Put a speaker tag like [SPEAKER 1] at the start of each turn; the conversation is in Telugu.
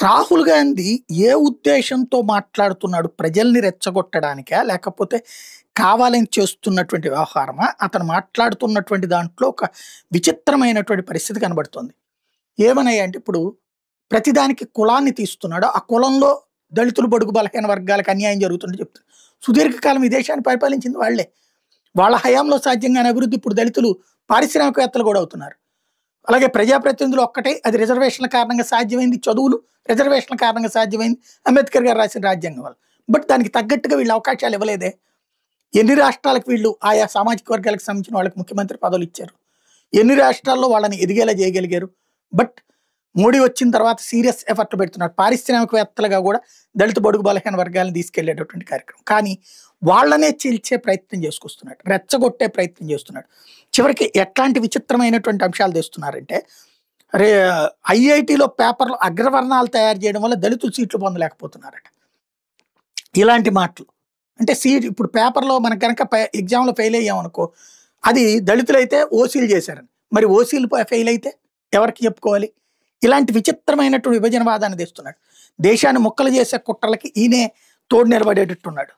[SPEAKER 1] రాహుల్ గాంధీ ఏ ఉద్దేశంతో మాట్లాడుతున్నాడు? ప్రజల్ని రెచ్చగొట్టడానికా? లేకపోతే కావాలని చేస్తున్నటువంటి వ్యవహారమా? అతను మాట్లాడుతున్నటువంటి దాంట్లో ఒక విచిత్రమైనటువంటి పరిస్థితి కనబడుతోంది. ఏమన్నాయంటే ఇప్పుడు ప్రతిదానికి కులాన్ని తీస్తున్నాడు. ఆ కులంలో దళితులు, బడుగు బలహీన వర్గాలకు అన్యాయం జరుగుతుందని చెప్తున్నారు. సుదీర్ఘకాలం ఈ దేశాన్ని పరిపాలించింది వాళ్ళే. వాళ్ళ హయాంలో సాధ్యం కాని అభివృద్ధి ఇప్పుడు దళితులు పారిశ్రామికవేత్తలు కూడా అవుతున్నారు. అలాగే ప్రజాప్రతినిధులు ఒక్కటే, అది రిజర్వేషన్ల కారణంగా సాధ్యమైంది. చదువులు రిజర్వేషన్ల కారణంగా సాధ్యమైంది అంబేద్కర్ గారు రాసిన రాజ్యాంగం వల్ల. బట్ దానికి తగ్గట్టుగా వీళ్ళు అవకాశాలు ఇవ్వలేదే. ఎన్ని రాష్ట్రాలకు వీళ్ళు ఆయా సామాజిక వర్గాలకు సంబంధించిన వాళ్ళకి ముఖ్యమంత్రి పదవులు ఇచ్చారు? ఎన్ని రాష్ట్రాల్లో వాళ్ళని ఎదిగేలా చేయగలిగారు? బట్ మోడీ వచ్చిన తర్వాత సీరియస్ ఎఫర్ట్ పెడుతున్నారు. పారిశ్రామికవేత్తలుగా కూడా దళిత, బడుగు బలహీన వర్గాలను తీసుకెళ్లేటటువంటి కార్యక్రమం. కానీ వాళ్ళనే చీల్చే ప్రయత్నం చేసుకొస్తున్నాడు, రెచ్చగొట్టే ప్రయత్నం చేస్తున్నాడు. చివరికి ఎట్లాంటి విచిత్రమైనటువంటి అంశాలు తెస్తున్నారంటే, రే ఐఐటీలో పేపర్లు అగ్రవర్ణాలు తయారు చేయడం వల్ల దళితులు సీట్లు పొందలేకపోతున్నారట. ఇలాంటి మాటలు అంటే ఇప్పుడు పేపర్లో మనకు కనుక ఎగ్జామ్లో ఫెయిల్ అయ్యామనుకో, అది దళితులైతే ఓసీలు చేశారని, మరి ఓసీలు ఫెయిల్ అయితే ఎవరికి చెప్పుకోవాలి? ఇలాంటి విచిత్రమైనటువంటి విభజనవాదాన్ని తెస్తున్నాడు. దేశాన్ని ముక్కలు చేసే కుట్రలకి ఈయనే తోడు నిలబడేటట్టున్నాడు.